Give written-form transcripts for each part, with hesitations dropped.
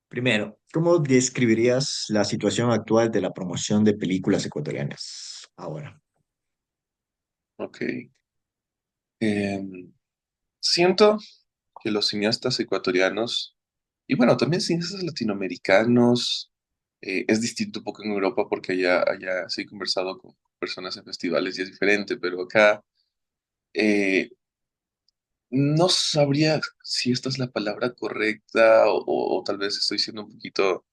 Primero, ¿cómo describirías la situación actual de la promoción de películas ecuatorianas ahora? Ok. Em, Siento que los cineastas ecuatorianos, y bueno, también cineastas latinoamericanos, es distinto un poco en Europa porque allá sí he conversado con personas en festivales y es diferente, pero acá eh, no sabría si esta es la palabra correcta o tal vez estoy siendo un poquito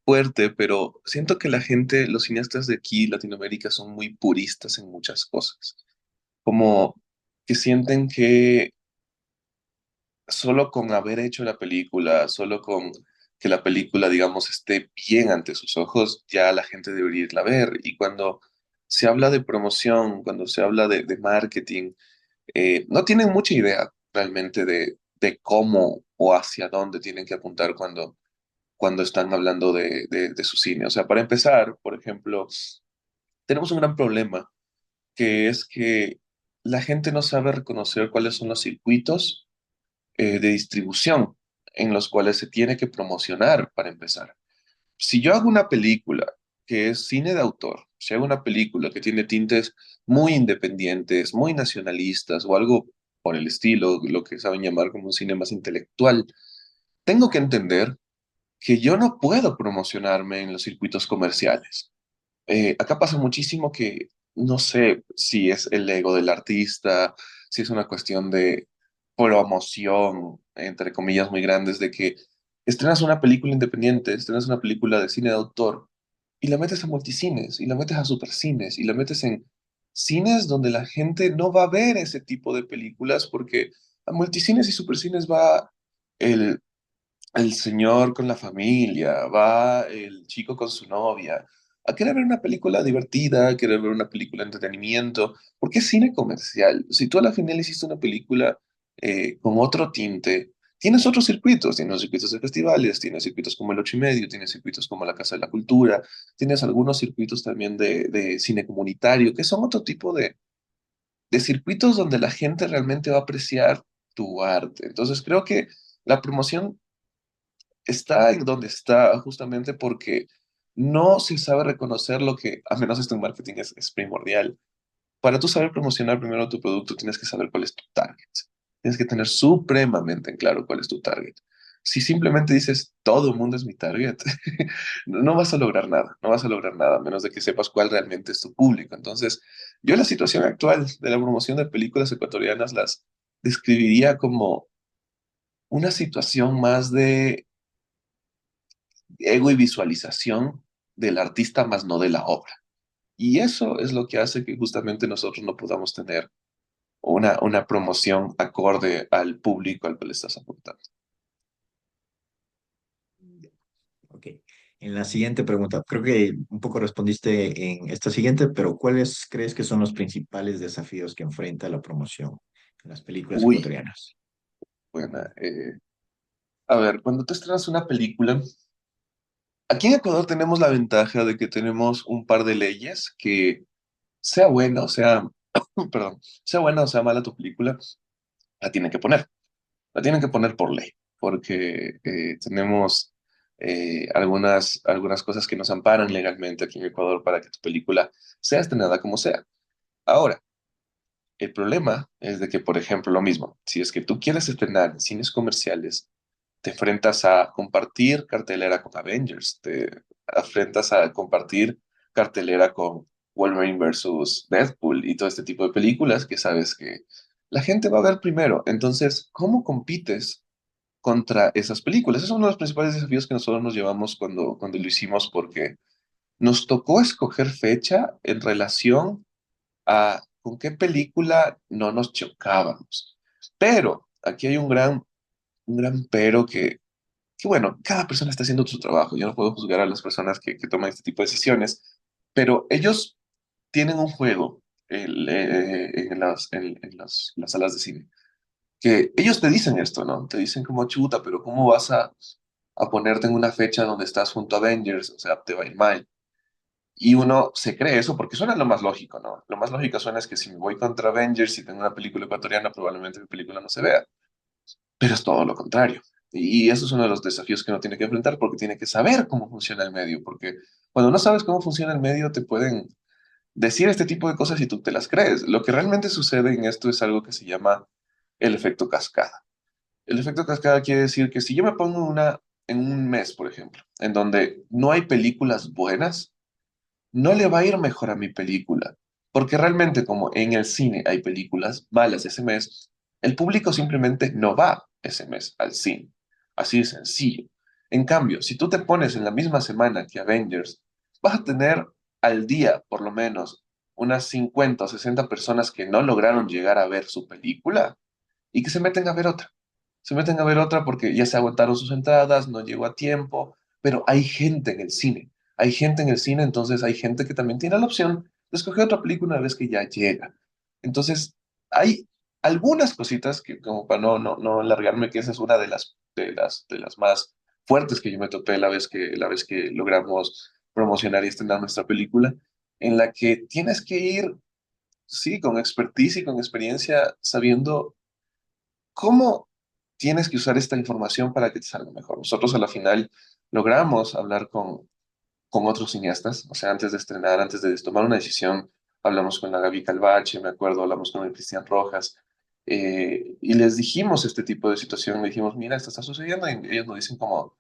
fuerte, pero siento que la gente, los cineastas de aquí, Latinoamérica, son muy puristas en muchas cosas, como que sienten que solo con haber hecho la película, solo con que la película, digamos, esté bien ante sus ojos, ya la gente debería irla a ver. Y cuando se habla de promoción, cuando se habla de marketing, no tienen mucha idea realmente de cómo o hacia dónde tienen que apuntar cuando están hablando de su cine. O sea, para empezar, por ejemplo, tenemos un gran problema, que es que la gente no sabe reconocer cuáles son los circuitos de distribución en los cuales se tiene que promocionar para empezar. Si yo hago una película que es cine de autor, si hago una película que tiene tintes muy independientes, muy nacionalistas o algo por el estilo, lo que saben llamar como un cine más intelectual, tengo que entender que yo no puedo promocionarme en los circuitos comerciales. Acá pasa muchísimo que no sé si es el ego del artista, si es una cuestión de promoción, entre comillas, muy grandes, de que estrenas una película independiente, estrenas una película de cine de autor y la metes a multicines, y la metes a supercines, y la metes en cines donde la gente no va a ver ese tipo de películas porque a multicines y supercines va el el señor con la familia, va el chico con su novia, a querer ver una película divertida, a querer ver una película de entretenimiento, porque es cine comercial. Si tú a la final hiciste una película con otro tinte, tienes otros circuitos de festivales, tienes circuitos como el Ocho y Medio, tienes circuitos como la Casa de la Cultura, tienes algunos circuitos también de cine comunitario, que son otro tipo de circuitos donde la gente realmente va a apreciar tu arte. Entonces creo que la promoción está en donde está justamente porque no se sabe reconocer lo que, a menos esto en marketing es primordial. Para tú saber promocionar primero tu producto, tienes que saber cuál es tu target. Tienes que tener supremamente en claro cuál es tu target. Si simplemente dices, todo el mundo es mi target, no vas a lograr nada, no vas a lograr nada, a menos de que sepas cuál realmente es tu público. Entonces, yo la situación actual de la promoción de películas ecuatorianas las describiría como una situación más de ego y visualización del artista, más no de la obra. Y eso es lo que hace que justamente nosotros no podamos tener una promoción acorde al público al que le estás apuntando. Ok. En la siguiente pregunta, creo que un poco respondiste en esta siguiente, pero ¿cuáles crees que son los principales desafíos que enfrenta la promoción en las películas Uy, ecuatorianas? buena. A ver, cuando tú estrenas una película, aquí en Ecuador tenemos la ventaja de que tenemos un par de leyes que sea buena o sea, perdón, sea buena o sea mala tu película, la tienen que poner. La tienen que poner por ley, porque tenemos algunas cosas que nos amparan legalmente aquí en Ecuador para que tu película sea estrenada como sea. Ahora, el problema es de que, por ejemplo, lo mismo, si es que tú quieres estrenar en cines comerciales, te enfrentas a compartir cartelera con Avengers, te enfrentas a compartir cartelera con Wolverine versus Deadpool y todo este tipo de películas que sabes que la gente va a ver primero. Entonces, ¿cómo compites contra esas películas? Ese es uno de los principales desafíos que nosotros nos llevamos cuando lo hicimos, porque nos tocó escoger fecha en relación a con qué película no nos chocábamos. Pero aquí hay un gran pero que, bueno, cada persona está haciendo su trabajo. Yo no puedo juzgar a las personas que toman este tipo de decisiones, pero ellos tienen un juego en las salas de cine que ellos te dicen esto, ¿no? Te dicen como chuta, pero ¿cómo vas a ponerte en una fecha donde estás junto a Avengers? O sea, te va a ir mal. Y uno se cree eso porque suena lo más lógico, ¿no? Lo más lógico suena es que si me voy contra Avengers y tengo una película ecuatoriana, probablemente mi película no se vea. Pero es todo lo contrario. Y eso es uno de los desafíos que uno tiene que enfrentar porque tiene que saber cómo funciona el medio, porque cuando no sabes cómo funciona el medio te pueden decir este tipo de cosas y tú te las crees. Lo que realmente sucede en esto es algo que se llama el efecto cascada. El efecto cascada quiere decir que si yo me pongo en un mes, por ejemplo, en donde no hay películas buenas, no le va a ir mejor a mi película, porque realmente como en el cine hay películas malas ese mes, el público simplemente no va ese mes al cine. Así de sencillo. En cambio, si tú te pones en la misma semana que Avengers, vas a tener al día por lo menos unas 50 o 60 personas que no lograron llegar a ver su película y que se meten a ver otra. Se meten a ver otra porque ya se agotaron sus entradas, no llegó a tiempo, pero hay gente en el cine. Hay gente en el cine, entonces hay gente que también tiene la opción de escoger otra película una vez que ya llega. Entonces, hay algunas cositas que, como para no alargarme, que esa es una de las más fuertes que yo me topé la vez que logramos promocionar y estrenar nuestra película, en la que tienes que ir, sí, con expertise y con experiencia, sabiendo ¿cómo tienes que usar esta información para que te salga mejor? Nosotros a la final logramos hablar con otros cineastas, o sea, antes de estrenar, antes de tomar una decisión, hablamos con la Gaby Calvache, me acuerdo, hablamos con el Cristian Rojas, y les dijimos este tipo de situación, le dijimos, mira, esto está sucediendo, y ellos nos dicen como,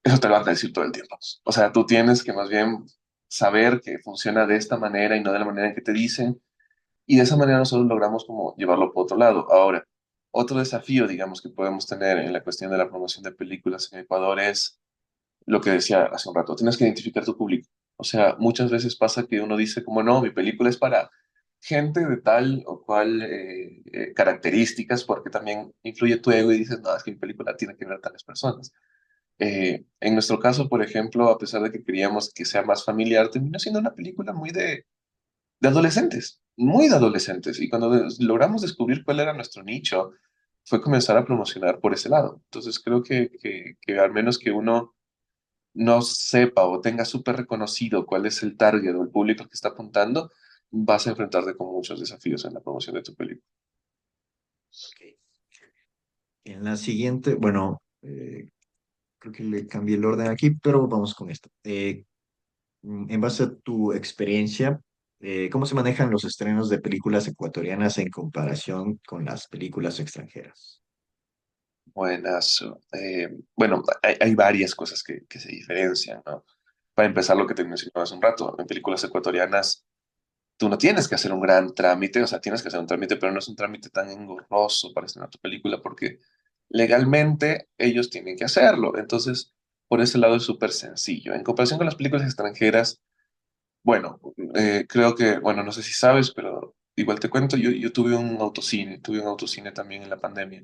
eso te lo van a decir todo el tiempo. O sea, tú tienes que más bien saber que funciona de esta manera y no de la manera en que te dicen, y de esa manera nosotros logramos como llevarlo por otro lado. Ahora, otro desafío, digamos, que podemos tener en la cuestión de la promoción de películas en Ecuador es lo que decía hace un rato, tienes que identificar tu público. O sea, muchas veces pasa que uno dice como, no, mi película es para gente de tal o cual características, porque también influye tu ego y dices, no, es que mi película tiene que ver a tales personas. En nuestro caso, por ejemplo, a pesar de que queríamos que sea más familiar, terminó siendo una película muy de adolescentes, muy de adolescentes. Y cuando logramos descubrir cuál era nuestro nicho, fue comenzar a promocionar por ese lado. Entonces creo que al menos que uno no sepa o tenga súper reconocido cuál es el target o el público al que está apuntando, vas a enfrentarte con muchos desafíos en la promoción de tu película. Ok. En la siguiente, bueno, creo que le cambié el orden aquí, pero vamos con esto. En base a tu experiencia, ¿cómo se manejan los estrenos de películas ecuatorianas en comparación con las películas extranjeras? Buenas. Bueno, hay varias cosas que se diferencian, ¿no? Para empezar, lo que te mencionaba hace un rato, en películas ecuatorianas tú no tienes que hacer un gran trámite, o sea, tienes que hacer un trámite, pero no es un trámite tan engorroso para estrenar tu película porque legalmente ellos tienen que hacerlo. Entonces, por ese lado es súper sencillo. En comparación con las películas extranjeras, bueno, creo que, bueno, no sé si sabes, pero igual te cuento, yo tuve un autocine también en la pandemia.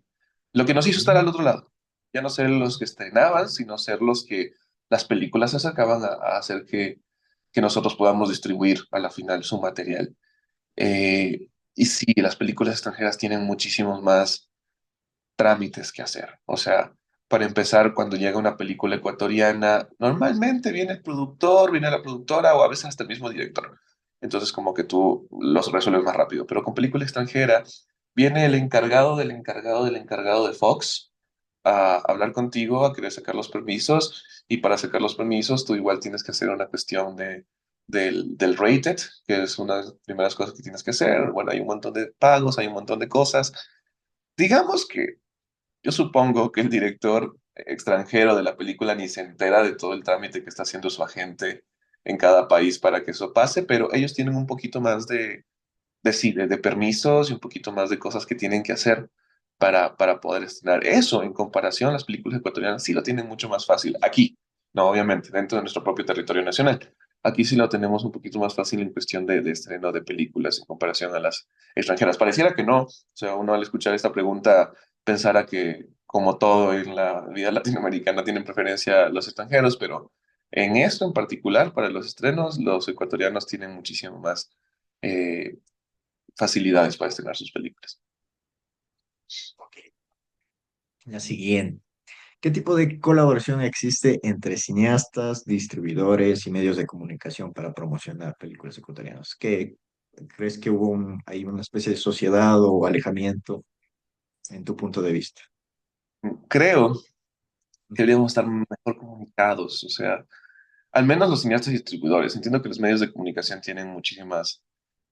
Lo que nos hizo estar Mm. al otro lado, ya no ser los que estrenaban, sino ser los que las películas se acercaban a hacer que nosotros podamos distribuir a la final su material. Y sí, las películas extranjeras tienen muchísimos más trámites que hacer. O sea, para empezar, cuando llega una película ecuatoriana, normalmente viene el productor, viene la productora o a veces hasta el mismo director. Entonces, como que tú los resuelves más rápido. Pero con película extranjera, viene el encargado del encargado del encargado de Fox a hablar contigo, a querer sacar los permisos. Y para sacar los permisos, tú igual tienes que hacer una cuestión del rated, que es una de las primeras cosas que tienes que hacer. Bueno, hay un montón de pagos, hay un montón de cosas. Digamos que yo supongo que el director extranjero de la película ni se entera de todo el trámite que está haciendo su agente en cada país para que eso pase, pero ellos tienen un poquito más de permisos y un poquito más de cosas que tienen que hacer para poder estrenar. Eso, en comparación a las películas ecuatorianas, sí lo tienen mucho más fácil. Aquí, no, obviamente, dentro de nuestro propio territorio nacional. Aquí sí lo tenemos un poquito más fácil en cuestión de estreno de películas en comparación a las extranjeras. Pareciera que no. O sea, uno al escuchar esta pregunta pensara que, como todo en la vida latinoamericana, tienen preferencia los extranjeros, pero en esto en particular, para los estrenos, los ecuatorianos tienen muchísimo más eh, facilidades para estrenar sus películas. Ok. La siguiente. ¿Qué tipo de colaboración existe entre cineastas, distribuidores y medios de comunicación para promocionar películas ecuatorianas? ¿Qué crees que hubo hay una especie de sociedad o alejamiento en tu punto de vista? Creo que deberíamos estar mejor comunicados, o sea, al menos los cineastas y distribuidores. Entiendo que los medios de comunicación tienen muchísimas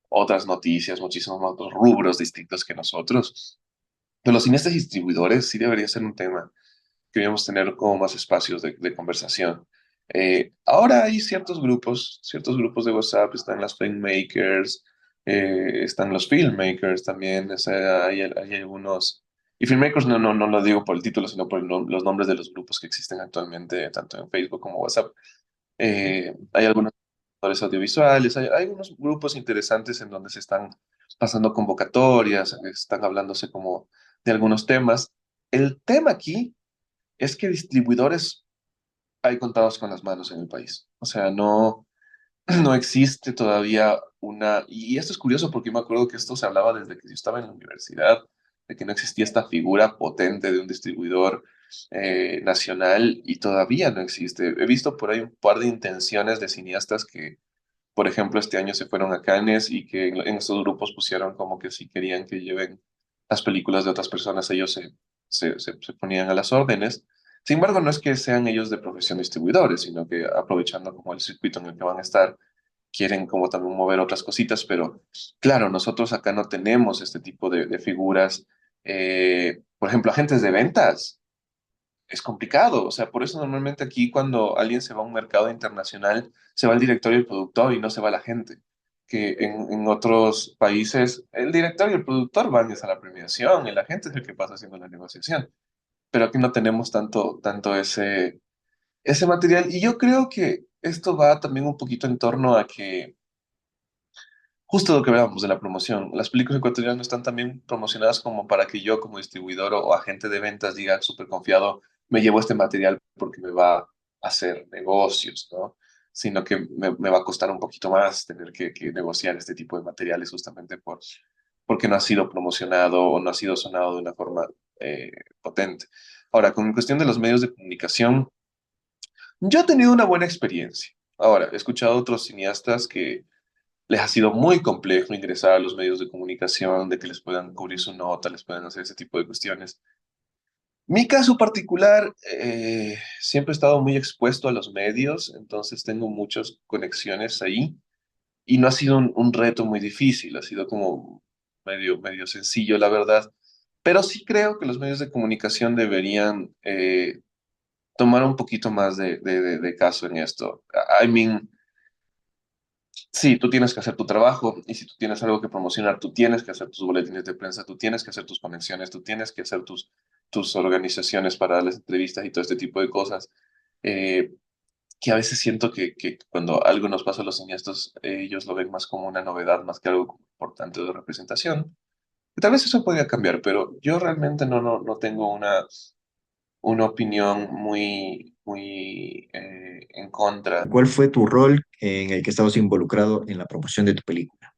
otras noticias, muchísimos otros rubros distintos que nosotros, pero los cineastas y distribuidores sí debería ser un tema que deberíamos tener como más espacios de conversación. Ahora hay ciertos grupos de WhatsApp, están las filmmakers, están los filmmakers también, o sea, hay algunos, y filmmakers no lo digo por el título, sino por los nombres de los grupos que existen actualmente, tanto en Facebook como WhatsApp. Hay algunos actores audiovisuales, hay unos grupos interesantes en donde se están pasando convocatorias, están hablándose como de algunos temas. El tema aquí es que distribuidores hay contados con las manos en el país. O sea, no, no existe todavía una... Y esto es curioso porque me acuerdo que esto se hablaba desde que yo estaba en la universidad, de que no existía esta figura potente de un distribuidor nacional y todavía no existe. He visto por ahí un par de intenciones de cineastas que, por ejemplo, este año se fueron a Cannes y que en estos grupos pusieron como que si querían que lleven las películas de otras personas, ellos se ponían a las órdenes. Sin embargo, no es que sean ellos de profesión distribuidores, sino que aprovechando como el circuito en el que van a estar, quieren como también mover otras cositas, pero claro, nosotros acá no tenemos este tipo de figuras. Por ejemplo, agentes de ventas es complicado. O sea, por eso normalmente aquí cuando alguien se va a un mercado internacional, se va el director y el productor y no se va la gente. Que en otros países el director y el productor van es a la premiación y la gente es el que pasa haciendo la negociación. Pero aquí no tenemos tanto ese material. Y yo creo que esto va también un poquito en torno a que justo lo que hablábamos de la promoción. Las películas ecuatorianas no están tan bien promocionadas como para que yo como distribuidor o agente de ventas diga súper confiado, me llevo este material porque me va a hacer negocios, ¿no? Sino que me va a costar un poquito más tener que negociar este tipo de materiales justamente porque no ha sido promocionado o no ha sido sonado de una forma eh, potente. Ahora, con cuestión de los medios de comunicación, yo he tenido una buena experiencia. Ahora, he escuchado a otros cineastas que les ha sido muy complejo ingresar a los medios de comunicación, de que les puedan cubrir su nota, les puedan hacer ese tipo de cuestiones. Mi caso particular, siempre he estado muy expuesto a los medios, entonces tengo muchas conexiones ahí y no ha sido un reto muy difícil, ha sido como medio sencillo, la verdad. Pero sí creo que los medios de comunicación deberían tomar un poquito más de caso en esto. I mean, sí, tú tienes que hacer tu trabajo y si tú tienes algo que promocionar, tú tienes que hacer tus boletines de prensa, tú tienes que hacer tus conexiones, tú tienes que hacer tus organizaciones para darles entrevistas y todo este tipo de cosas. Eh, que a veces siento que cuando algo nos pasa a los cineastas, ellos lo ven más como una novedad, más que algo importante de representación. Y tal vez eso podría cambiar, pero yo realmente no tengo una opinión muy en contra. ¿Cuál fue tu rol en el que estabas involucrado en la promoción de tu película?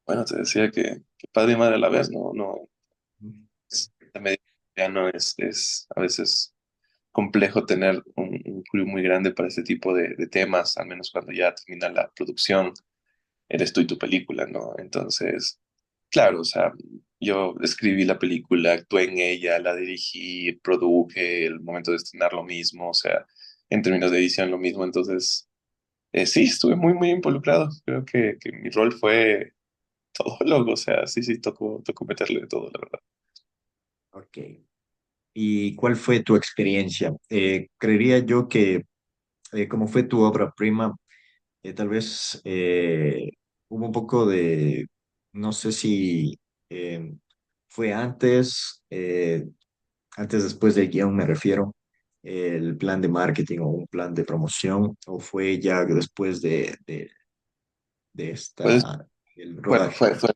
Bueno, te decía que padre y madre a la vez, no, la media ya no es a veces complejo tener un crew muy grande para este tipo de temas, al menos cuando ya termina la producción, eres tú y tu película, ¿no? Entonces, claro, o sea, yo escribí la película, actué en ella, la dirigí, produje, el momento de estrenar lo mismo, o sea, en términos de edición lo mismo, entonces, sí, estuve muy involucrado, creo que mi rol fue todo loco, o sea, sí, tocó meterle de todo, la verdad. Ok. ¿Y cuál fue tu experiencia? Creería yo que como fue tu obra prima, tal vez hubo un poco de, no sé si eh, fue antes después del guión me refiero, el plan de marketing o un plan de promoción, o fue ya después de Pues, el bueno, rodaje. fue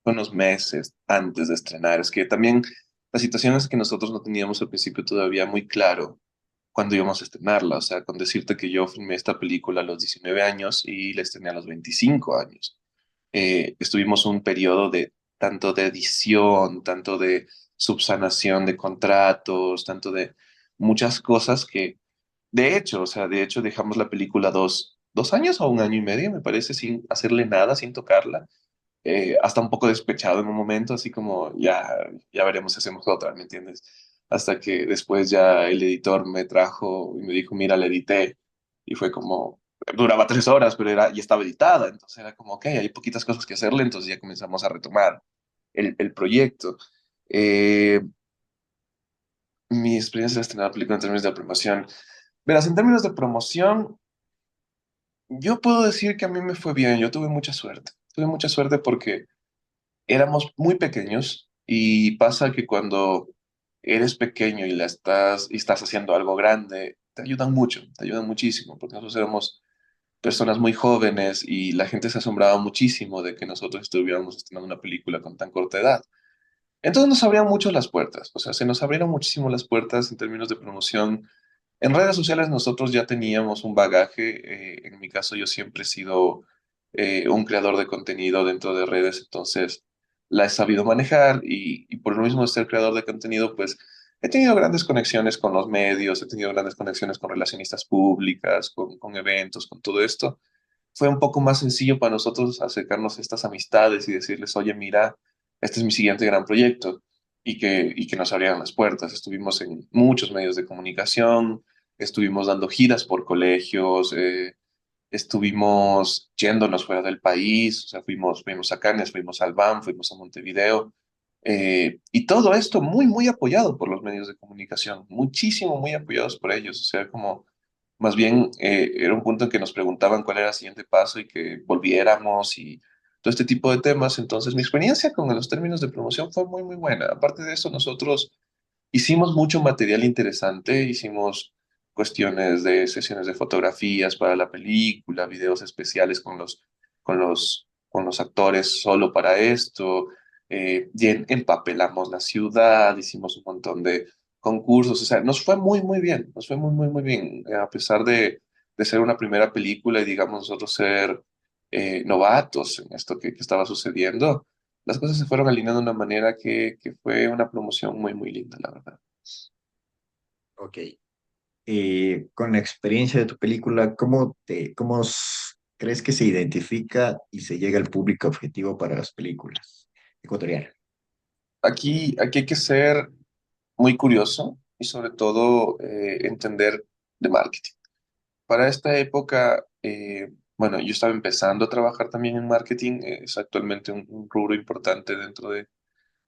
unos meses antes de estrenar. Es que también la situación es que nosotros no teníamos al principio todavía muy claro cuándo íbamos a estrenarla. O sea, con decirte que yo filmé esta película a los 19 años y la estrené a los 25 años. Estuvimos un periodo de tanto de edición, tanto de subsanación de contratos, tanto de muchas cosas que, de hecho, o sea, de hecho dejamos la película dos años o un año y medio, me parece, sin hacerle nada, sin tocarla hasta un poco despechado en un momento, así como ya veremos si hacemos otra, ¿me entiendes? hasta que después ya el editor me trajo y me dijo, mira, la edité, y fue como, duraba 3 horas, pero ya estaba editada, entonces era como, ok, hay poquitas cosas que hacerle, entonces ya comenzamos a retomar el proyecto. Eh, Mi experiencia de estrenar película en términos de promoción. Verás, en términos de promoción, yo puedo decir que a mí me fue bien, yo tuve mucha suerte. Tuve mucha suerte porque éramos muy pequeños y pasa que cuando eres pequeño y estás haciendo algo grande, te ayudan mucho, te ayudan muchísimo, porque nosotros éramos personas muy jóvenes y la gente se asombraba muchísimo de que nosotros estuviéramos estrenando una película con tan corta edad. Entonces nos abrían mucho las puertas, o sea, se nos abrieron muchísimo las puertas en términos de promoción. En redes sociales nosotros ya teníamos un bagaje, en mi caso yo siempre he sido un creador de contenido dentro de redes, entonces la he sabido manejar y por lo mismo de ser creador de contenido, pues he tenido grandes conexiones con los medios, he tenido grandes conexiones con relacionistas públicas, con eventos, con todo esto. Fue un poco más sencillo para nosotros acercarnos a estas amistades y decirles, oye, mira, este es mi siguiente gran proyecto y que nos abrieran las puertas. Estuvimos en muchos medios de comunicación, estuvimos dando giras por colegios, estuvimos yéndonos fuera del país, o sea, fuimos a Cannes, fuimos al BAM, fuimos a Montevideo, y todo esto muy, muy apoyado por los medios de comunicación, muchísimo, muy apoyados por ellos, o sea, como más bien era un punto en que nos preguntaban cuál era el siguiente paso y que volviéramos y todo este tipo de temas, entonces mi experiencia con los términos de promoción fue muy, muy buena. Aparte de eso, nosotros hicimos mucho material interesante, hicimos cuestiones de sesiones de fotografías para la película, videos especiales con los actores solo para esto, empapelamos la ciudad, hicimos un montón de concursos, o sea, nos fue muy, muy bien, nos fue muy, muy, muy bien, a pesar de ser una primera película y digamos nosotros ser novatos en esto que estaba sucediendo, las cosas se fueron alineando de una manera que fue una promoción muy, muy linda, la verdad. Ok. Con la experiencia de tu película, crees que se identifica y se llega al público objetivo para las películas ecuatorianas? Aquí hay que ser muy curioso y sobre todo entender de marketing. Para esta época, bueno, yo estaba empezando a trabajar también en marketing, es actualmente un rubro importante dentro de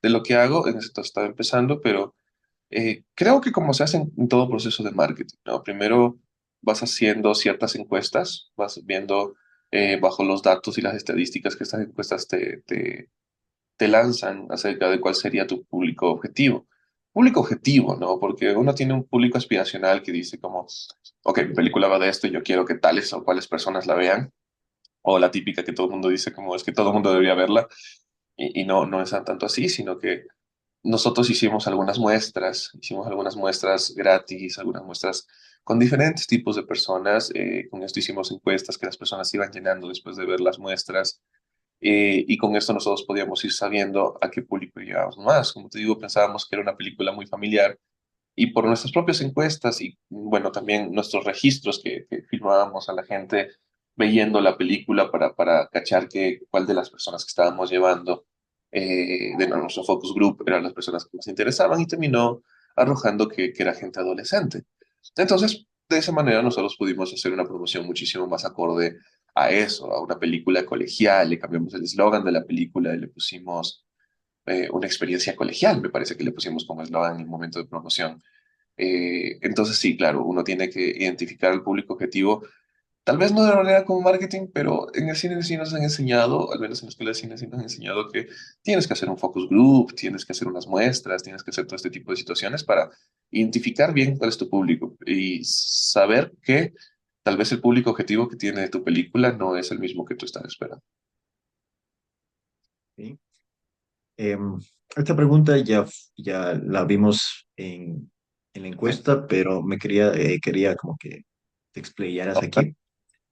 lo que hago, en esto estaba empezando, pero creo que como se hace en todo proceso de marketing, ¿no? Primero vas haciendo ciertas encuestas, vas viendo bajo los datos y las estadísticas que estas encuestas te lanzan acerca de cuál sería tu público objetivo. Público objetivo, ¿no? Porque uno tiene un público aspiracional que dice como, ok, mi película va de esto y yo quiero que tales o cuales personas la vean. O la típica que todo el mundo dice como es que todo el mundo debería verla. Y no, no es tanto así, sino que nosotros hicimos algunas muestras gratis, algunas muestras con diferentes tipos de personas. Con esto hicimos encuestas que las personas iban llenando después de ver las muestras. Y con esto nosotros podíamos ir sabiendo a qué público llegábamos más. Como te digo, pensábamos que era una película muy familiar y por nuestras propias encuestas y, bueno, también nuestros registros que filmábamos a la gente viendo la película para cachar cuál de las personas que estábamos llevando de nuestro focus group eran las personas que nos interesaban y terminó arrojando que era gente adolescente. Entonces, de esa manera nosotros pudimos hacer una promoción muchísimo más acorde a eso, a una película colegial, le cambiamos el eslogan de la película y le pusimos una experiencia colegial, me parece que le pusimos como eslogan en el momento de promoción. Entonces sí, claro, uno tiene que identificar al público objetivo, tal vez no de manera como marketing, pero en el cine sí nos han enseñado, al menos en la escuela de cine sí nos han enseñado que tienes que hacer un focus group, tienes que hacer unas muestras, tienes que hacer todo este tipo de situaciones para identificar bien cuál es tu público y saber que tal vez el público objetivo que tiene tu película no es el mismo que tú estás esperando. ¿Sí? Em, Esta pregunta ya la vimos en la ¿Sí? encuesta, pero quería como que te explayaras Ok, aquí.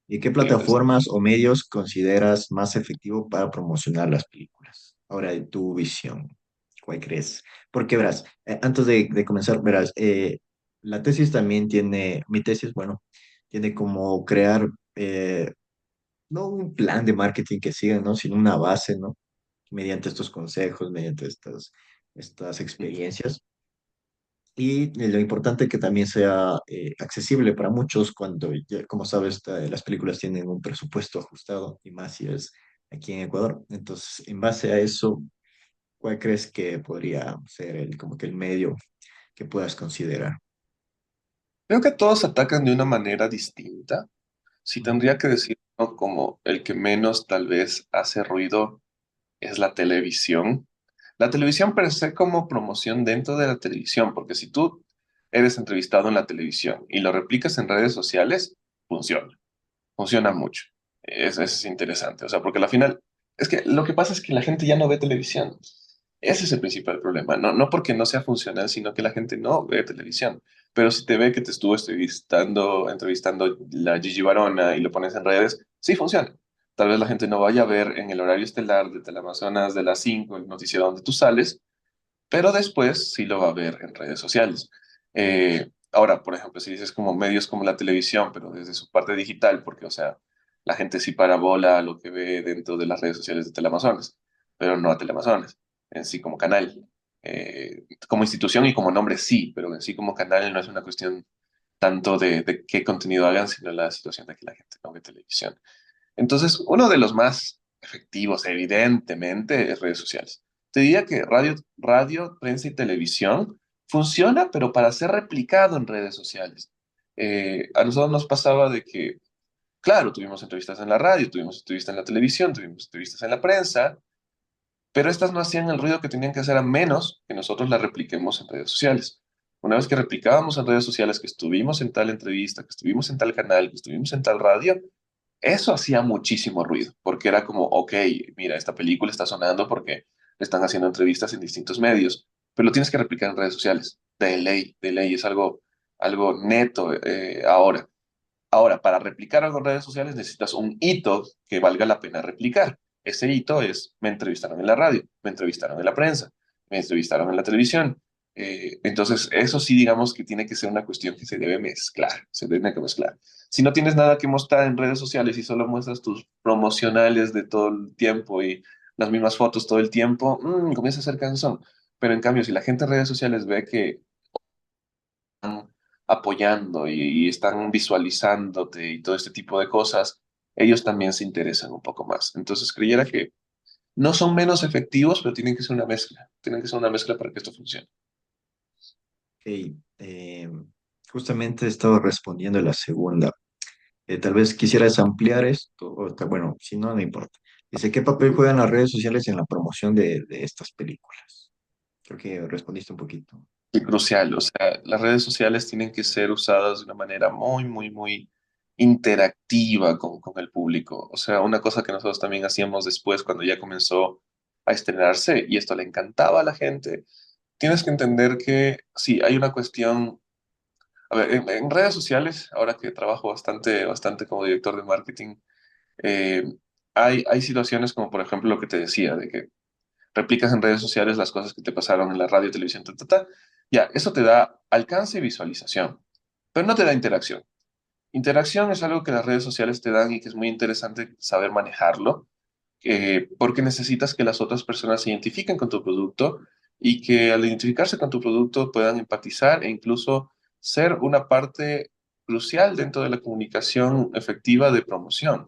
¿Y qué sí, interesante. plataformas o medios consideras más efectivo para promocionar las películas? Ahora, de tu visión, ¿cuál crees? Porque verás, antes de comenzar, verás, la tesis también mi tesis, bueno, tiene como crear, no un plan de marketing que sigan, ¿no? Sino una base, ¿no? Mediante estos consejos, mediante estas experiencias. Y lo importante es que también sea accesible para muchos cuando, como sabes, las películas tienen un presupuesto ajustado y más si es aquí en Ecuador. Entonces, en base a eso, ¿cuál crees que podría ser como que el medio que puedas considerar? Creo que todos atacan de una manera distinta. Si Ujú. tendría que decir uno como el que menos tal vez hace ruido es la televisión. La televisión per se como promoción dentro de la televisión, porque si tú eres entrevistado en la televisión y lo replicas en redes sociales, funciona, funciona mucho. Es interesante, o sea, porque al final, es que lo que pasa es que la gente ya no ve televisión. Ese es el principal problema, no porque no sea funcional, sino que la gente no ve televisión. Pero si te ve que te estuvo entrevistando la Gigi Barona y lo pones en redes, sí funciona. Tal vez la gente no vaya a ver en el horario estelar de Teleamazonas de las 5 el noticiero donde tú sales, pero después sí lo va a ver en redes sociales. Ahora, por ejemplo, si dices como medios como la televisión, pero desde su parte digital, porque, o sea, la gente sí para bola a lo que ve dentro de las redes sociales de Teleamazonas, pero no a Teleamazonas, en sí como canal. Como institución y como nombre sí, pero en sí como canal no es una cuestión tanto de qué contenido hagan, sino la situación de que la gente no ve televisión. Entonces, uno de los más efectivos, evidentemente, es redes sociales. Te diría que radio, prensa y televisión funciona, pero para ser replicado en redes sociales. A nosotros nos pasaba de que, claro, tuvimos entrevistas en la radio, tuvimos entrevistas en la televisión, tuvimos entrevistas en la prensa, pero estas no hacían el ruido que tenían que hacer a menos que nosotros las repliquemos en redes sociales. Una vez que replicábamos en redes sociales que estuvimos en tal entrevista, que estuvimos en tal canal, que estuvimos en tal radio, eso hacía muchísimo ruido, porque era como, ok, mira, esta película está sonando porque le están haciendo entrevistas en distintos medios, pero lo tienes que replicar en redes sociales. De ley, es algo neto ahora. Ahora, para replicar algo en redes sociales necesitas un hito que valga la pena replicar. Ese hito es, me entrevistaron en la radio, me entrevistaron en la prensa, me entrevistaron en la televisión. Entonces, eso sí, digamos que tiene que ser una cuestión que se debe mezclar, se debe que mezclar. Si no tienes nada que mostrar en redes sociales y solo muestras tus promocionales de todo el tiempo y las mismas fotos todo el tiempo, comienza a ser cansón. Pero en cambio, si la gente en redes sociales ve que apoyando y están visualizándote y todo este tipo de cosas, ellos también se interesan un poco más. Entonces creyera que no son menos efectivos, pero tienen que ser una mezcla. Tienen que ser una mezcla para que esto funcione. Ok, justamente estaba respondiendo la segunda. Tal vez quisieras ampliar esto, bueno, si no, no importa. Dice, ¿qué papel juegan las redes sociales en la promoción de estas películas? Creo que respondiste un poquito. Y crucial, o sea, las redes sociales tienen que ser usadas de una manera muy, muy, muy interactiva con el público. O sea, una cosa que nosotros también hacíamos después cuando ya comenzó a estrenarse y esto le encantaba a la gente. Tienes que entender que sí, hay una cuestión. A ver, en redes sociales, ahora que trabajo bastante como director de marketing, eh, hay situaciones como, por ejemplo, lo que te decía, de que replicas en redes sociales las cosas que te pasaron en la radio, televisión, ta, ta, ta. Ya, eso te da alcance y visualización, pero no te da interacción. Interacción es algo que las redes sociales te dan y que es muy interesante saber manejarlo, porque necesitas que las otras personas se identifiquen con tu producto y que al identificarse con tu producto puedan empatizar e incluso ser una parte crucial dentro de la comunicación efectiva de promoción.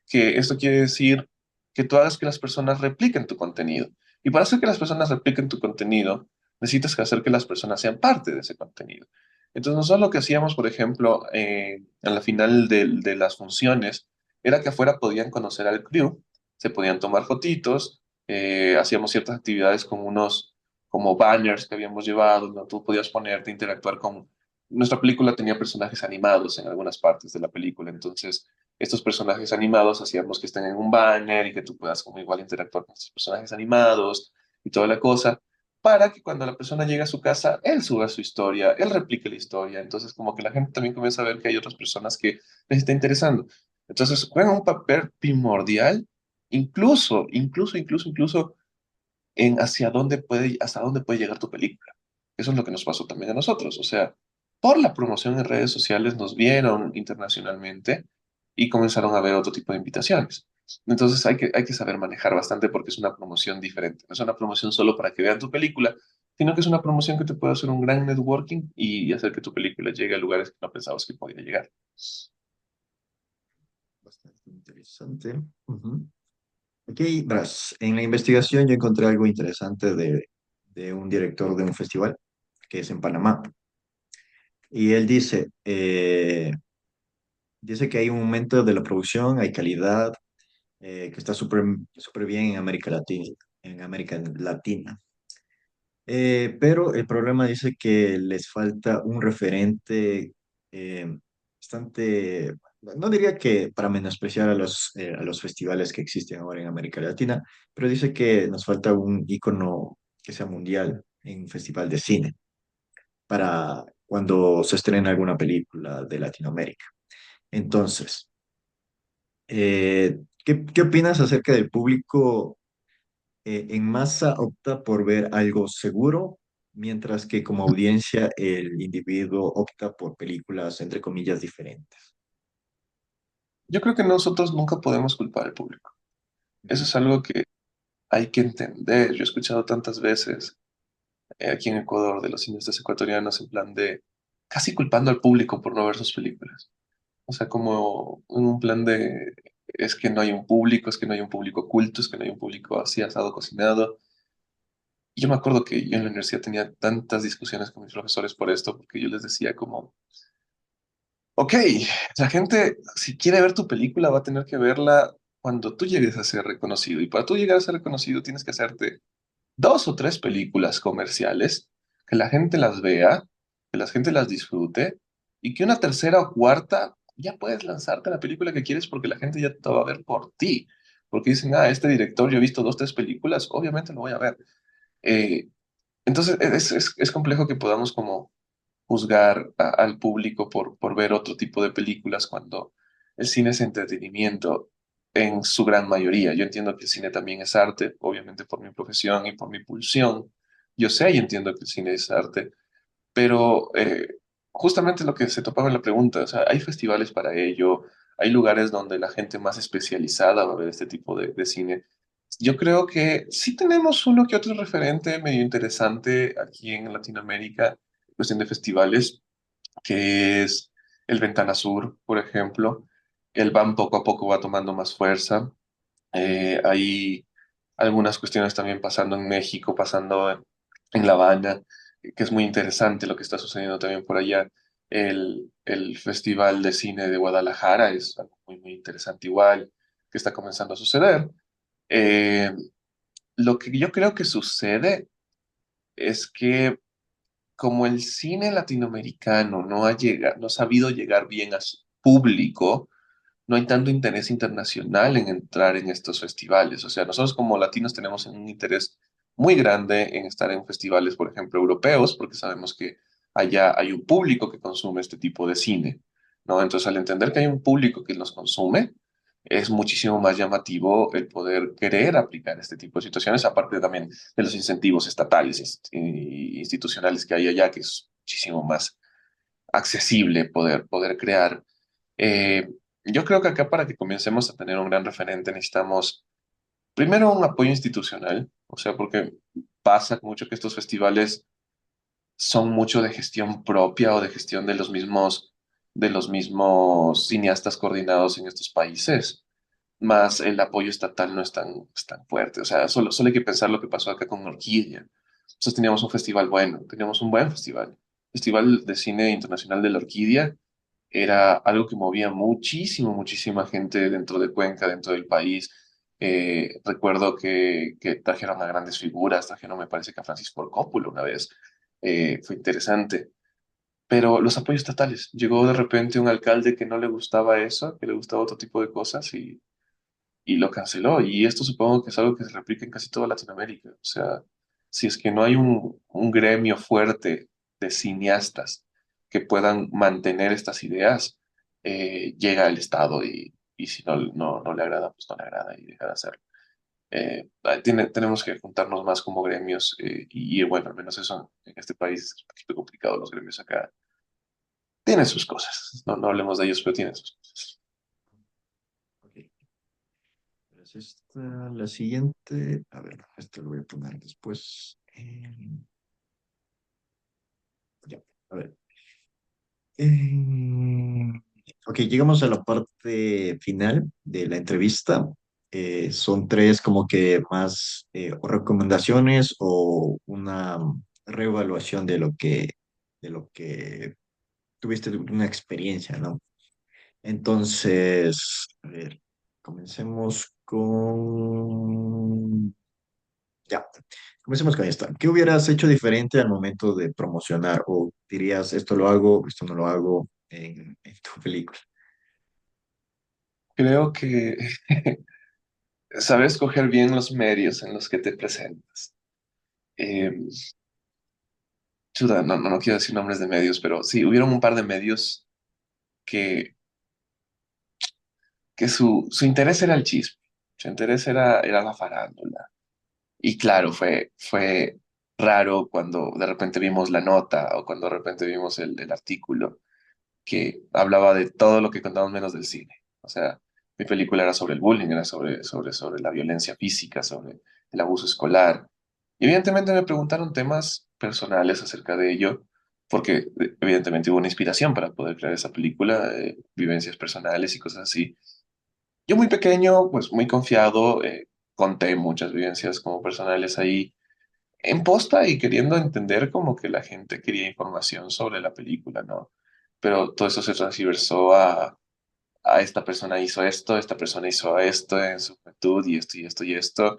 Que esto quiere decir que tú hagas que las personas repliquen tu contenido. Y para hacer que las personas repliquen tu contenido, necesitas que hacer que las personas sean parte de ese contenido. Entonces, nosotros lo que hacíamos, por ejemplo, a la final de las funciones, era que afuera podían conocer al crew, se podían tomar fotitos, hacíamos ciertas actividades con unos como banners que habíamos llevado, donde tú podías ponerte, interactuar con... Nuestra película tenía personajes animados en algunas partes de la película, entonces estos personajes animados hacíamos que estén en un banner y que tú puedas como igual interactuar con estos personajes animados y toda la cosa, para que cuando la persona llegue a su casa, él suba su historia, él replique la historia, entonces como que la gente también comienza a ver que hay otras personas que les está interesando. Entonces juegan un papel primordial, incluso en hasta dónde puede llegar tu película. Eso es lo que nos pasó también a nosotros. O sea, por la promoción en redes sociales nos vieron internacionalmente y comenzaron a ver otro tipo de invitaciones. Entonces hay que saber manejar bastante porque es una promoción diferente. No es una promoción solo para que vean tu película, sino que es una promoción que te puede hacer un gran networking y hacer que tu película llegue a lugares que no pensabas que podía llegar. Bastante interesante. Ujú. Ok, verás, en la investigación yo encontré algo interesante de un director de un festival que es en Panamá. Y él dice que hay un aumento de la producción, hay calidad, que está súper bien en América Latina, en América Latina. Pero el problema dice que les falta un referente bastante, no diría que para menospreciar a los festivales que existen ahora en América Latina, pero dice que nos falta un ícono que sea mundial en un festival de cine para cuando se estrena alguna película de Latinoamérica. Entonces, ¿qué opinas acerca del público en masa opta por ver algo seguro, mientras que como audiencia el individuo opta por películas, entre comillas, diferentes? Yo creo que nosotros nunca podemos culpar al público. Eso Ujú. es algo que hay que entender. Yo he escuchado tantas veces aquí en Ecuador de los cineastas ecuatorianos en plan de casi culpando al público por no ver sus películas. O sea, como en un plan de es que no hay un público, es que no hay un público culto, es que no hay un público así asado cocinado. Y yo me acuerdo que yo en la universidad tenía tantas discusiones con mis profesores por esto, porque yo les decía como, ok, la gente si quiere ver tu película va a tener que verla cuando tú llegues a ser reconocido. Y para tú llegar a ser reconocido tienes que hacerte dos o tres películas comerciales, que la gente las vea, que la gente las disfrute, y que una tercera o cuarta ya puedes lanzarte la película que quieres porque la gente ya te va a ver por ti. Porque dicen, ah, este director, yo he visto dos, tres películas, obviamente lo voy a ver. Eh, entonces es complejo que podamos como juzgar al público por ver otro tipo de películas cuando el cine es entretenimiento en su gran mayoría. Yo entiendo que el cine también es arte, obviamente por mi profesión y por mi pulsión. Yo sé y entiendo que el cine es arte, pero justamente lo que se topaba en la pregunta, o sea, hay festivales para ello, hay lugares donde la gente más especializada va a ver este tipo de cine. Yo creo que sí tenemos uno que otro referente medio interesante aquí en Latinoamérica, en cuestión de festivales, que es el Ventana Sur, por ejemplo. El BAM poco a poco va tomando más fuerza. Hay algunas cuestiones también pasando en México, pasando en La Habana, que es muy interesante lo que está sucediendo también por allá. El Festival de Cine de Guadalajara es algo muy interesante igual, que está comenzando a suceder. Eh, lo que yo creo que sucede es que como el cine latinoamericano no ha sabido llegar bien a su público, no hay tanto interés internacional en entrar en estos festivales. O sea, nosotros como latinos tenemos un interés muy grande en estar en festivales, por ejemplo, europeos, porque sabemos que allá hay un público que consume este tipo de cine, ¿no? Entonces, al entender que hay un público que los consume, es muchísimo más llamativo el poder querer aplicar este tipo de situaciones, aparte también de los incentivos estatales y institucionales que hay allá, que es muchísimo más accesible poder crear. Eh, yo creo que acá para que comencemos a tener un gran referente necesitamos primero un apoyo institucional, o sea, porque pasa mucho que estos festivales son mucho de gestión propia o de gestión de los mismos cineastas coordinados en estos países, más el apoyo estatal no es tan fuerte. O sea, solo hay que pensar lo que pasó acá con Orquídea. Nosotros teníamos un festival bueno, teníamos un buen festival. Festival de Cine Internacional de la Orquídea era algo que movía muchísima gente dentro de Cuenca, dentro del país. Recuerdo que trajeron a grandes figuras, trajeron, me parece que a Francis Ford Coppola una vez. Fue interesante. Pero los apoyos estatales, llegó de repente un alcalde que no le gustaba eso, que le gustaba otro tipo de cosas y lo canceló. Y esto supongo que es algo que se replica en casi toda Latinoamérica. O sea, si es que no hay un gremio fuerte de cineastas que puedan mantener estas ideas, llega el Estado y si no le agrada, pues no le agrada y deja de hacerlo. Tenemos que juntarnos más como gremios y bueno, al menos eso en este país es un poquito complicado. Los gremios acá tienen sus cosas. No hablemos de ellos, pero tienen sus cosas. Ok. Pues esta, la siguiente, a ver, esto lo voy a poner después. Ya, a ver. Eh, ok, llegamos a la parte final de la entrevista. Son tres como que más o recomendaciones o una reevaluación de lo que tuviste una experiencia, ¿no? Entonces, a ver, comencemos con... Ya, comencemos con esta. ¿Qué hubieras hecho diferente al momento de promocionar? O dirías, esto lo hago, esto no lo hago en tu película. Creo que saber escoger bien los medios en los que te presentas. Eh, chuta, no quiero decir nombres de medios, pero sí, hubieron un par de medios que, que su interés era el chisme, su interés era la farándula. Y claro, fue raro cuando de repente vimos la nota o cuando de repente vimos el artículo que hablaba de todo lo que contamos menos del cine. O sea, mi película era sobre el bullying, era sobre la violencia física, sobre el abuso escolar. Y evidentemente me preguntaron temas personales acerca de ello, porque evidentemente hubo una inspiración para poder crear esa película, vivencias personales y cosas así. Yo muy pequeño, pues muy confiado, conté muchas vivencias como personales ahí en posta y queriendo entender como que la gente quería información sobre la película, ¿no? Pero todo eso se transversó a esta persona hizo esto, esta persona hizo esto en su juventud y esto y esto y esto,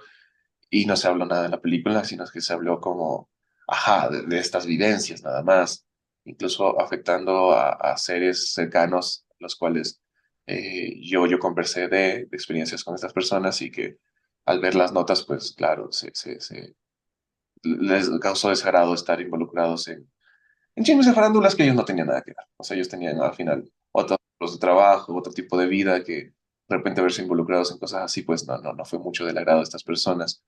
y no se habló nada en la película, sino que se habló como, ajá, de estas vivencias nada más, incluso afectando a seres cercanos, los cuales yo conversé de experiencias con estas personas y que al ver las notas, pues claro, les causó desagrado estar involucrados en chismes de farándulas que ellos no tenían nada que ver. O sea, ellos tenían al final otros tipos de trabajo, otro tipo de vida que de repente verse involucrados en cosas así, pues no fue mucho del agrado de estas personas.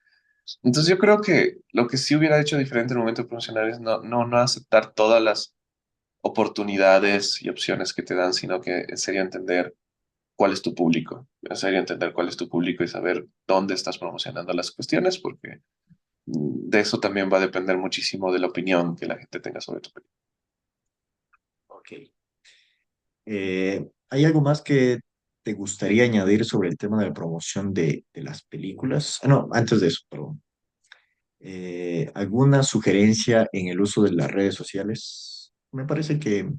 Entonces yo creo que lo que sí hubiera hecho diferente en el momento de promocionar es no aceptar todas las oportunidades y opciones que te dan, sino que en serio entender cuál es tu público, en serio entender cuál es tu público y saber dónde estás promocionando las cuestiones, porque de eso también va a depender muchísimo de la opinión que la gente tenga sobre tu película. Ok. ¿Hay algo más que te gustaría añadir sobre el tema de la promoción de las películas? Ah, no, antes de eso, perdón. ¿Alguna sugerencia en el uso de las redes sociales? Me parece que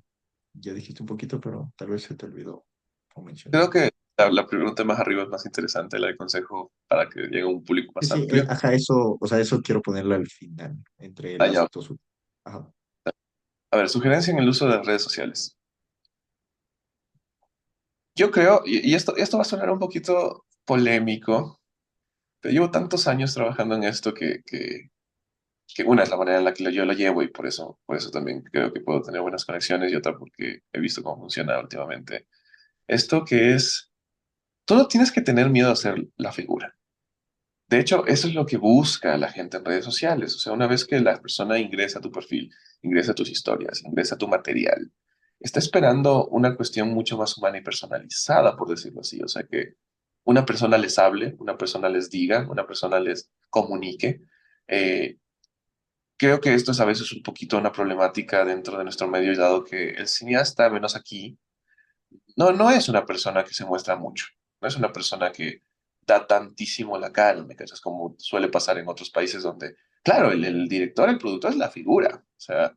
ya dijiste un poquito, pero tal vez se te olvidó o mencionar. Creo que la pregunta más arriba es más interesante, la de consejo para que llegue a un público Sí, más sí, amplio. ajá, eso, o sea, eso quiero ponerlo al final, entre Allá. las dos. Ajá. A ver, sugerencia en el uso de las redes sociales. Yo creo, y esto va a sonar un poquito polémico, pero llevo tantos años trabajando en esto que una es la manera en la que yo lo llevo y por eso también creo que puedo tener buenas conexiones y otra porque he visto cómo funciona últimamente. Esto que es, tú no tienes que tener miedo a ser la figura. De hecho, eso es lo que busca la gente en redes sociales. O sea, una vez que la persona ingresa a tu perfil, ingresa a tus historias, ingresa a tu material, está esperando una cuestión mucho más humana y personalizada, por decirlo así. O sea, que una persona les hable, una persona les diga, una persona les comunique. Eh, Creo que esto es a veces un poquito una problemática dentro de nuestro medio, dado que el cineasta, al menos aquí, no es una persona que se muestra mucho, no es una persona que da tantísimo la cara, ¿me cachas? Como suele pasar en otros países donde, claro, el director, el productor es la figura, o sea,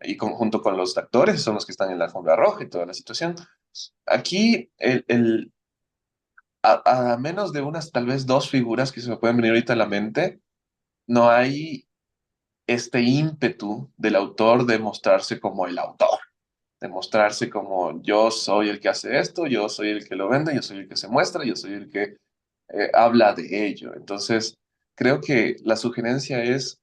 y junto con los actores son los que están en la alfombra roja y toda la situación. Aquí, a menos de unas tal vez dos figuras que se me pueden venir ahorita a la mente, no hay este ímpetu del autor de mostrarse como el autor, de mostrarse como yo soy el que hace esto, yo soy el que lo vende, yo soy el que se muestra, yo soy el que habla de ello. Entonces, creo que la sugerencia es,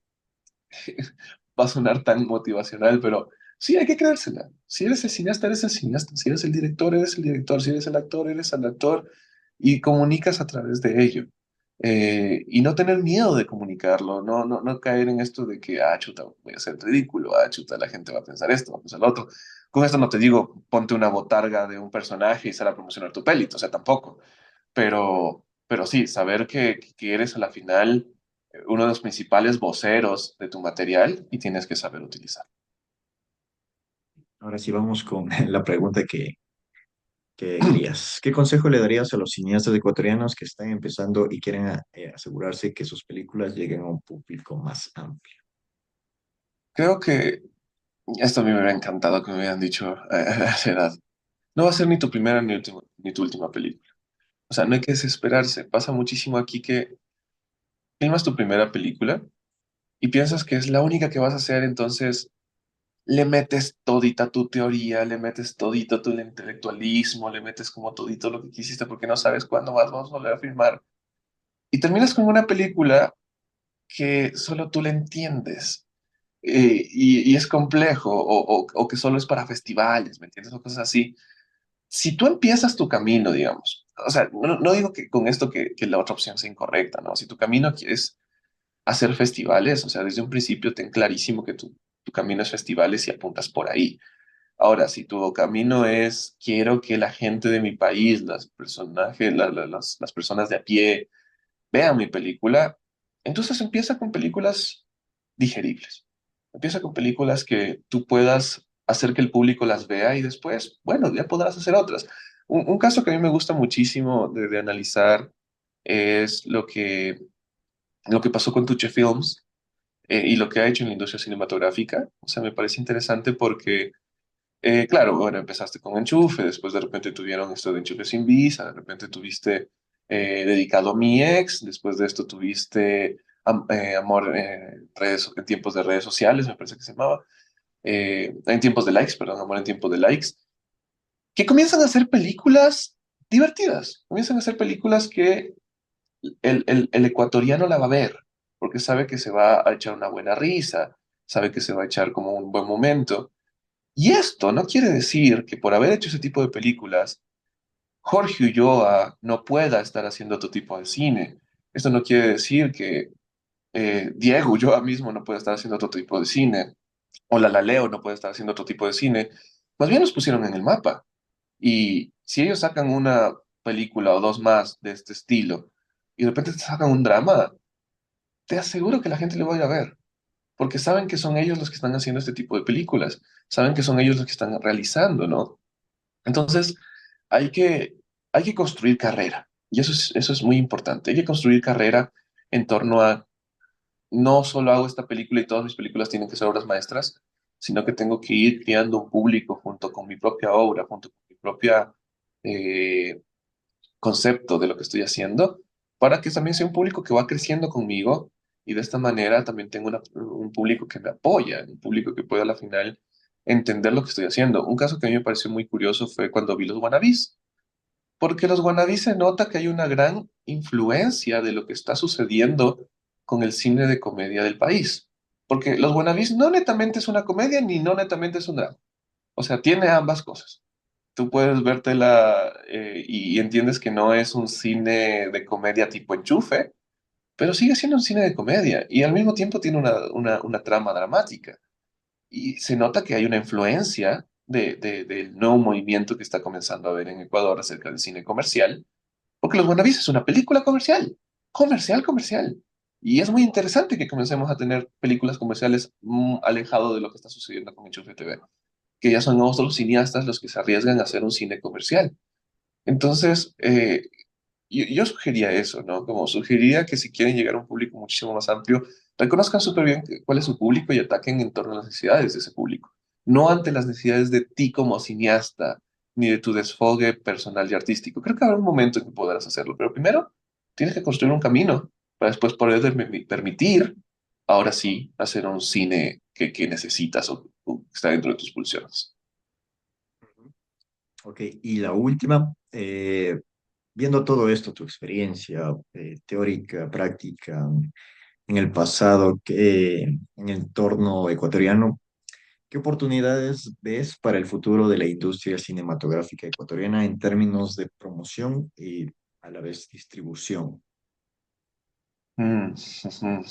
va a sonar tan motivacional, pero sí hay que creérsela. Si eres el cineasta, eres el cineasta. Si eres el director, eres el director. Si eres el actor, eres el actor. Y comunicas a través de ello. Y no tener miedo de comunicarlo, no caer en esto de que, ah, chuta, voy a ser ridículo, ah, chuta, la gente va a pensar esto, va a pensar lo otro. Con esto no te digo, ponte una botarga de un personaje y sal a promocionar tu peli, o sea, tampoco. Pero sí, saber que eres a la final uno de los principales voceros de tu material y tienes que saber utilizar. Ahora sí vamos con la pregunta que querías. ¿Qué consejo le darías a los cineastas ecuatorianos que están empezando y quieren asegurarse que sus películas lleguen a un público más amplio? Creo que esto a mí me hubiera encantado que me hubieran dicho a esa edad. No va a ser ni tu primera ni tu última película. O sea, no hay que desesperarse. Pasa muchísimo aquí que filmas tu primera película y piensas que es la única que vas a hacer, entonces le metes todita tu teoría, le metes todito tu intelectualismo, le metes como todito lo que quisiste porque no sabes cuándo más vamos a volver a filmar. Y terminas con una película que solo tú le entiendes. Y es complejo o que solo es para festivales, ¿me entiendes? O cosas así. Si tú empiezas tu camino, digamos, o sea, no digo que con esto que la otra opción sea incorrecta, ¿no? Si tu camino quieres hacer festivales, o sea, desde un principio ten clarísimo que tu camino es festivales y apuntas por ahí. Ahora, si tu camino es quiero que la gente de mi país, las personajes, las personas de a pie vean mi película, entonces empieza con películas digeribles. Empieza con películas que tú puedas hacer que el público las vea y después, bueno, ya podrás hacer otras. Un caso que a mí me gusta muchísimo de analizar es lo que pasó con Tuche Films y lo que ha hecho en la industria cinematográfica. O sea, me parece interesante porque claro, bueno, empezaste con Enchufe, después de repente tuvieron esto de Enchufe sin visa, de repente tuviste Dedicado a mi ex, después de esto tuviste Amor en tiempos de redes sociales, me parece que se llamaba, en tiempos de likes, perdón, Amor en tiempos de likes, que comienzan a hacer películas divertidas, comienzan a hacer películas que el ecuatoriano la va a ver, porque sabe que se va a echar una buena risa, sabe que se va a echar como un buen momento. Y esto no quiere decir que por haber hecho ese tipo de películas, Jorge Ulloa no pueda estar haciendo otro tipo de cine. Esto no quiere decir que Diego Ulloa mismo no pueda estar haciendo otro tipo de cine, o la Leo no puede estar haciendo otro tipo de cine. Más bien los pusieron en el mapa. Y si ellos sacan una película o dos más de este estilo, y de repente te sacan un drama, te aseguro que la gente le va a ir a ver, porque saben que son ellos los que están haciendo este tipo de películas, saben que son ellos los que están realizando, ¿no? Entonces, hay que, hay que construir carrera. Y eso es muy importante. Hay que construir carrera en torno a no solo hago esta película y todas mis películas tienen que ser obras maestras, sino que tengo que ir creando un público junto con mi propia obra, junto con mi propia eh, concepto de lo que estoy haciendo, para que también sea un público que va creciendo conmigo y de esta manera también tengo un público que me apoya, un público que pueda a la final entender lo que estoy haciendo. Un caso que a mí me pareció muy curioso fue cuando vi los wannabes, porque los wannabes se nota que hay una gran influencia de lo que está sucediendo con el cine de comedia del país. Porque los wannabes no netamente es una comedia ni no netamente es un drama. O sea, tiene ambas cosas. Tú puedes vértela y entiendes que no es un cine de comedia tipo enchufe, pero sigue siendo un cine de comedia y al mismo tiempo tiene una trama dramática. Y se nota que hay una influencia del nuevo movimiento que está comenzando a haber en Ecuador acerca del cine comercial, porque Los Buenavis es una película comercial, comercial. Y es muy interesante que comencemos a tener películas comerciales alejado de lo que está sucediendo con Enchufe TV, que ya son otros cineastas los que se arriesgan a hacer un cine comercial. Entonces, yo sugería eso, ¿no? Como sugeriría que si quieren llegar a un público muchísimo más amplio, reconozcan súper bien cuál es su público y ataquen en torno a las necesidades de ese público, no ante las necesidades de ti como cineasta, ni de tu desfogue personal y artístico. Creo que habrá un momento en que podrás hacerlo, pero primero tienes que construir un camino para después poder permitir, ahora sí, hacer un cine que necesitas o que está dentro de tus pulsiones. Ok, y la última, viendo todo esto, tu experiencia teórica, práctica, en el pasado, en el entorno ecuatoriano, ¿qué oportunidades ves para el futuro de la industria cinematográfica ecuatoriana en términos de promoción y a la vez distribución? Mm, ujú.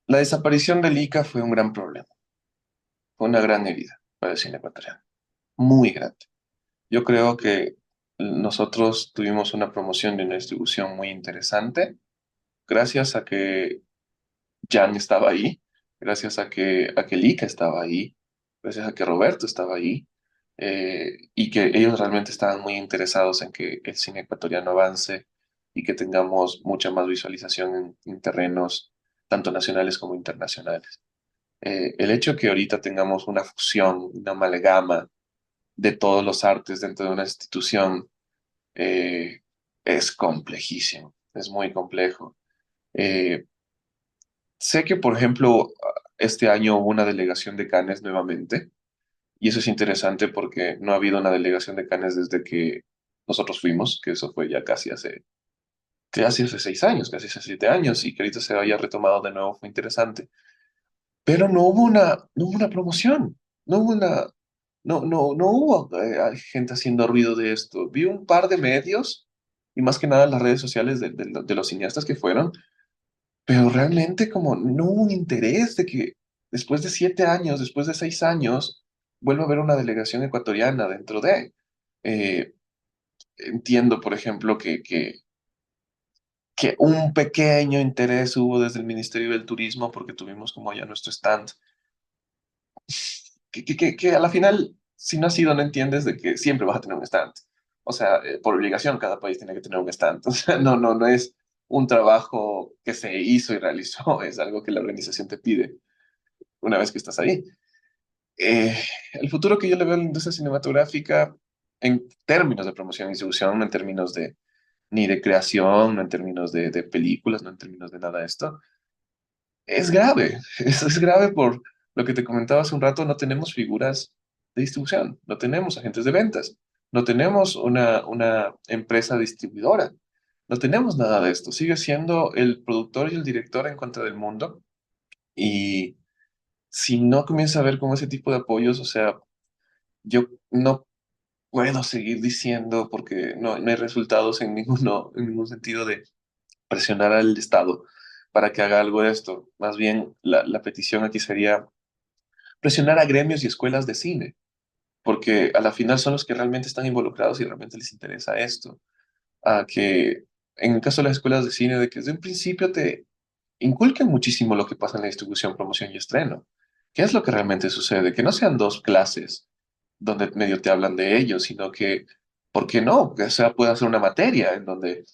La desaparición del ICA fue un gran problema, fue una gran herida para el cine ecuatoriano, muy grande. Yo creo que nosotros tuvimos una promoción y una distribución muy interesante, gracias a que Jan estaba ahí, gracias a que Lika estaba ahí, gracias a que Roberto estaba ahí, y que ellos realmente estaban muy interesados en que el cine ecuatoriano avance y que tengamos mucha más visualización en terrenos tanto nacionales como internacionales. El hecho que ahorita tengamos una fusión, una amalgama de todos los artes dentro de una institución eh, es complejísimo, es muy complejo. Eh, Sé que, por ejemplo, este año hubo una delegación de Cannes nuevamente, y eso es interesante porque no ha habido una delegación de Cannes desde que nosotros fuimos, que eso fue ya casi hace 6 años, casi hace 7 años, y que ahorita se haya retomado de nuevo fue interesante. Pero no hubo una promoción, no hubo una, no hubo gente haciendo ruido de esto. Vi un par de medios, y más que nada las redes sociales de los cineastas que fueron, pero realmente como no hubo un interés de que después de 7 años, después de 6 años, vuelva a haber una delegación ecuatoriana dentro de. Eh, Entiendo, por ejemplo, que un pequeño interés hubo desde el Ministerio del Turismo porque tuvimos como ya nuestro stand, que a la final, si no has ido, no entiendes de que siempre vas a tener un stand. O sea, por obligación cada país tiene que tener un stand. O sea, no es un trabajo que se hizo y realizó, es algo que la organización te pide una vez que estás ahí. Eh, el futuro que yo le veo a la industria cinematográfica en términos de promoción y distribución, no en términos de ni de creación, no en términos de películas, no en términos de nada de esto, es grave. Es grave por lo que te comentaba hace un rato, no tenemos figuras de distribución, no tenemos agentes de ventas, no tenemos una empresa distribuidora, no tenemos nada de esto. Sigue siendo el productor y el director en contra del mundo. Y si no comienza a ver con ese tipo de apoyos, o sea, yo no puedo seguir diciendo porque no hay resultados en ningún sentido de presionar al Estado para que haga algo de esto. Más bien, la petición aquí sería presionar a gremios y escuelas de cine, porque a la final son los que realmente están involucrados y realmente les interesa esto. A que, en el caso de las escuelas de cine, de que desde un principio te inculquen muchísimo lo que pasa en la distribución, promoción y estreno. ¿Qué es lo que realmente sucede? Que no sean dos clases donde medio te hablan de ello, sino que, ¿por qué no? Que sea, pueda ser una materia en donde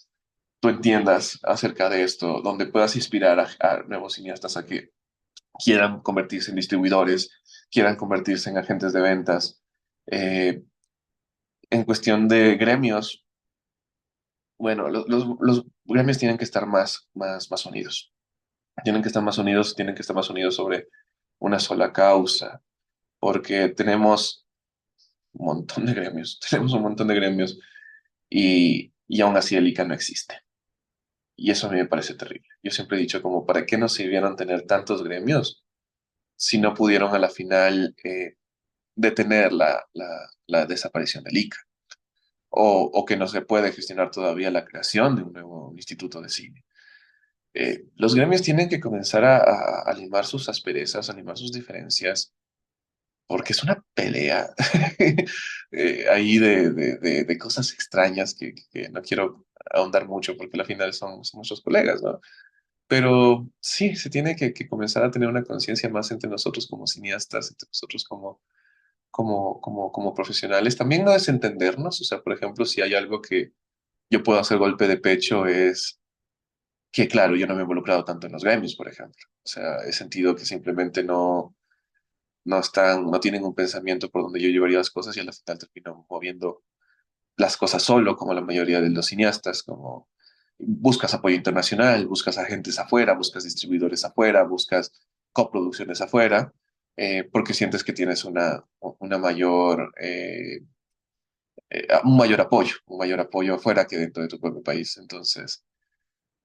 tú entiendas acerca de esto, donde puedas inspirar a nuevos cineastas a que quieran convertirse en distribuidores, quieran convertirse en agentes de ventas. Eh, en cuestión de gremios, bueno, los gremios tienen que estar más unidos. Tienen que estar más unidos, tienen que estar más unidos sobre una sola causa, porque tenemos un montón de gremios, tenemos un montón de gremios y aún así el ICA no existe. Y eso a mí me parece terrible. Yo siempre he dicho como, ¿para qué nos sirvieron tener tantos gremios si no pudieron a la final detener la desaparición del ICA? O que no se puede gestionar todavía la creación de un nuevo instituto de cine. Los gremios tienen que comenzar a limar sus asperezas, a limar sus diferencias, porque es una pelea ahí de cosas extrañas que no quiero ahondar mucho porque al final son nuestros colegas, ¿no? Pero sí, se tiene que comenzar a tener una conciencia más entre nosotros como cineastas, entre nosotros como profesionales. También no es entendernos, o sea, por ejemplo, si hay algo que yo puedo hacer golpe de pecho es que, claro, yo no me he involucrado tanto en los gremios, por ejemplo. O sea, he sentido que simplemente no tienen un pensamiento por donde yo llevaría las cosas y al final termino moviendo las cosas solo, como la mayoría de los cineastas, como buscas apoyo internacional, buscas agentes afuera, buscas distribuidores afuera, buscas coproducciones afuera, porque sientes que tienes una mayor, un mayor apoyo afuera que dentro de tu propio país. Entonces,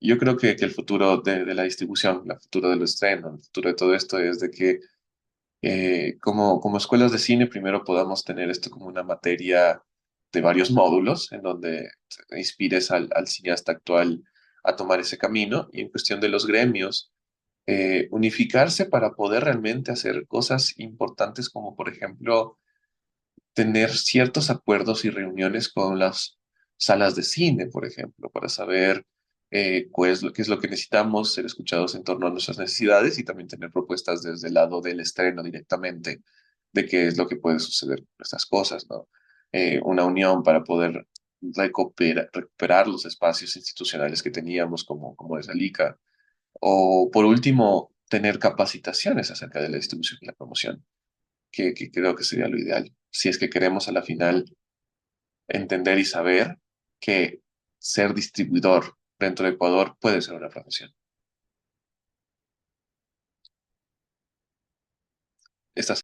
yo creo que el futuro de la distribución, el futuro del estreno, el futuro de todo esto es de que como escuelas de cine primero podamos tener esto como una materia de varios módulos en donde inspires al cineasta actual a tomar ese camino y en cuestión de los gremios, unificarse para poder realmente hacer cosas importantes como por ejemplo tener ciertos acuerdos y reuniones con las salas de cine, por ejemplo, para saber qué es lo que necesitamos, ser escuchados en torno a nuestras necesidades y también tener propuestas desde el lado del estreno directamente de qué es lo que puede suceder con estas cosas, ¿no? Una unión para poder recuperar los espacios institucionales que teníamos como es Alica, o por último, tener capacitaciones acerca de la distribución y la promoción, que creo que sería lo ideal, si es que queremos a la final entender y saber que ser distribuidor dentro de Ecuador puede ser una profesión. Estas